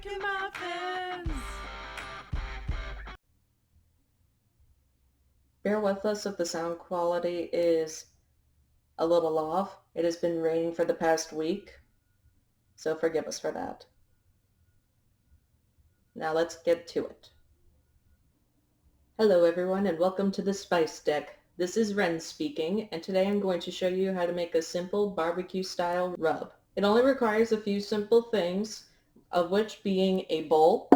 Chicken muffins! Bear with us if the sound quality is a little off. It has been raining for the past week, so forgive us for that. Now let's get to it. Hello everyone and welcome to the Spice Deck. This is Ren speaking, and today I'm going to show you how to make a simple barbecue style rub. It only requires a few simple things, of which being a bowl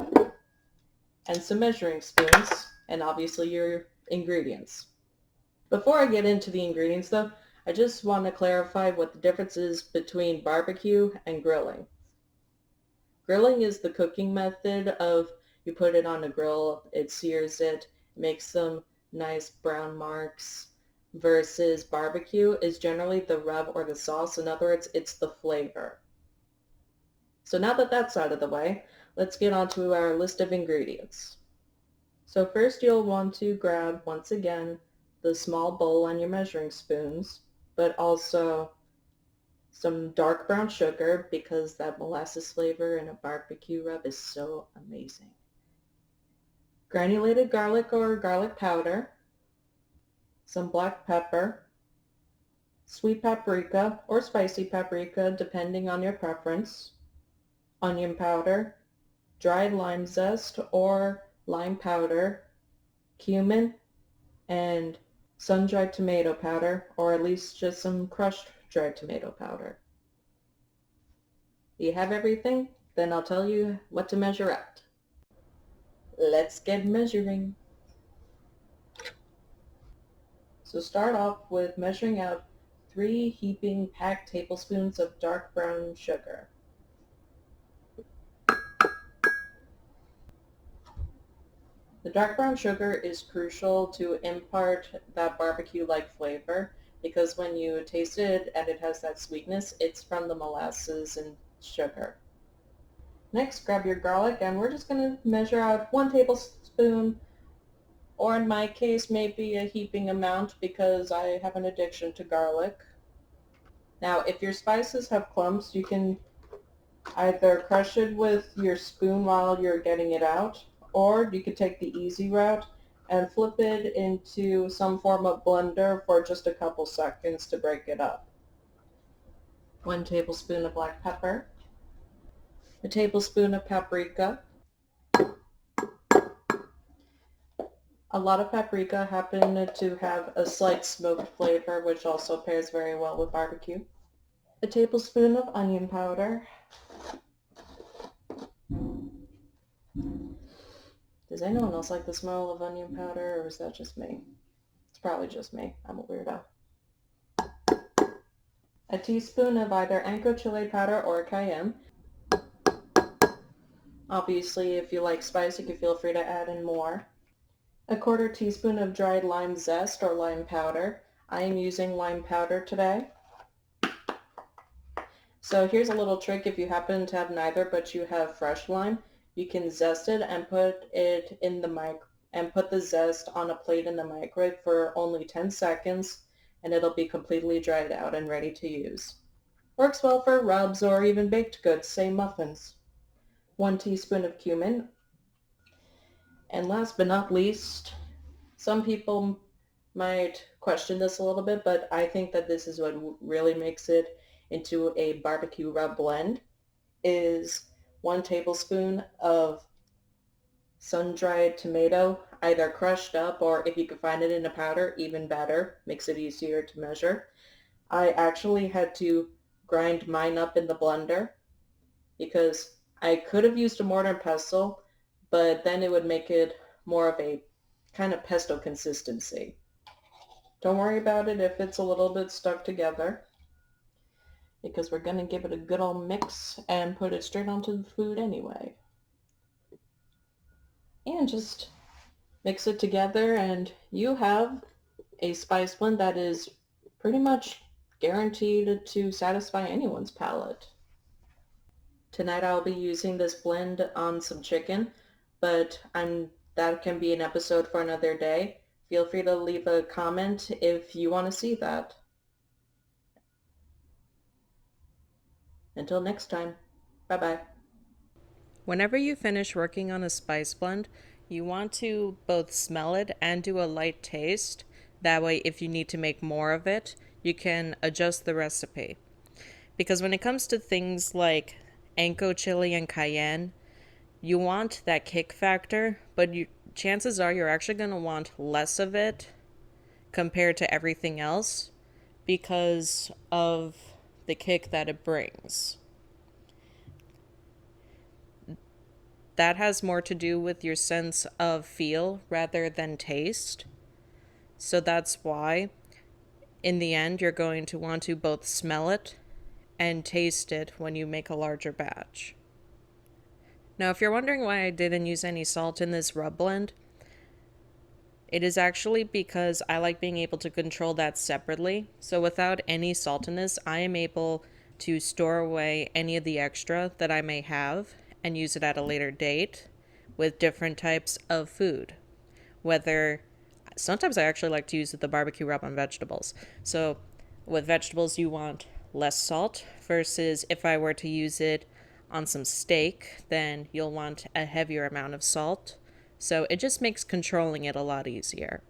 and some measuring spoons, and obviously your ingredients. Before I get into the ingredients though, I just want to clarify what the difference is between barbecue and grilling. Grilling is the cooking method of you put it on a grill, it sears it, makes some nice brown marks, versus barbecue is generally the rub or the sauce. In other words, it's the flavor. So now that that's out of the way, let's get on to our list of ingredients. So first you'll want to grab, once again, the small bowl and your measuring spoons, but also some dark brown sugar because that molasses flavor in a barbecue rub is so amazing. Granulated garlic or garlic powder, some black pepper, sweet paprika or spicy paprika depending on your preference, onion powder, dried lime zest or lime powder, cumin, and sun-dried tomato powder, or at least just some crushed dried tomato powder. You have everything? Then I'll tell you what to measure out. Let's get measuring. So start off with measuring out 3 heaping packed tablespoons of dark brown sugar. The dark brown sugar is crucial to impart that barbecue-like flavor because when you taste it and it has that sweetness, it's from the molasses and sugar. Next, grab your garlic and we're just going to measure out 1 tablespoon, or in my case, maybe a heaping amount because I have an addiction to garlic. Now, if your spices have clumps, you can either crush it with your spoon while you're getting it out, or you could take the easy route and flip it into some form of blender for just a couple seconds to break it up. 1 tablespoon of black pepper, a tablespoon of paprika. A lot of paprika happen to have a slight smoked flavor, which also pairs very well with barbecue. A tablespoon of onion powder. Does anyone else like the smell of onion powder, or is that just me? It's probably just me. I'm a weirdo. A teaspoon of either ancho chili powder or cayenne. Obviously, if you like spice, you can feel free to add in more. A 1/4 teaspoon of dried lime zest or lime powder. I am using lime powder today. So here's a little trick if you happen to have neither but you have fresh lime. You can zest it and put it in the put the zest on a plate in the microwave for only 10 seconds and it'll be completely dried out and ready to use. Works well for rubs or even baked goods, say muffins. 1 teaspoon of cumin. And last but not least, some people might question this a little bit, but I think that this is what really makes it into a barbecue rub blend, is 1 tablespoon of sun-dried tomato, either crushed up or if you can find it in a powder, even better, makes it easier to measure. I actually had to grind mine up in the blender because I could have used a mortar and pestle, but then it would make it more of a kind of pesto consistency. Don't worry about it if it's a little bit stuck together because we're going to give it a good old mix and put it straight onto the food anyway. And just mix it together and you have a spice blend that is pretty much guaranteed to satisfy anyone's palate. Tonight I'll be using this blend on some chicken, but that can be an episode for another day. Feel free to leave a comment if you want to see that. Until next time, bye-bye. Whenever you finish working on a spice blend, you want to both smell it and do a light taste. That way, if you need to make more of it, you can adjust the recipe. Because when it comes to things like ancho chili and cayenne, you want that kick factor, but chances are you're actually going to want less of it compared to everything else because of the kick that it brings. That has more to do with your sense of feel rather than taste. So that's why, in the end, you're going to want to both smell it and taste it when you make a larger batch. Now, if you're wondering why I didn't use any salt in this rub blend, it is actually because I like being able to control that separately. So without any salt in this, I am able to store away any of the extra that I may have and use it at a later date with different types of food. Sometimes I actually like to use the barbecue rub on vegetables. So with vegetables, you want less salt versus if I were to use it on some steak, then you'll want a heavier amount of salt. So it just makes controlling it a lot easier.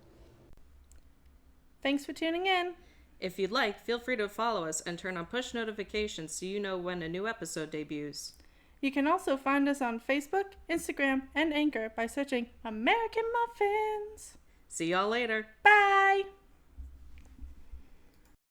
Thanks for tuning in. If you'd like, feel free to follow us and turn on push notifications so you know when a new episode debuts. You can also find us on Facebook, Instagram, and Anchor by searching American Muffins. See y'all later. Bye!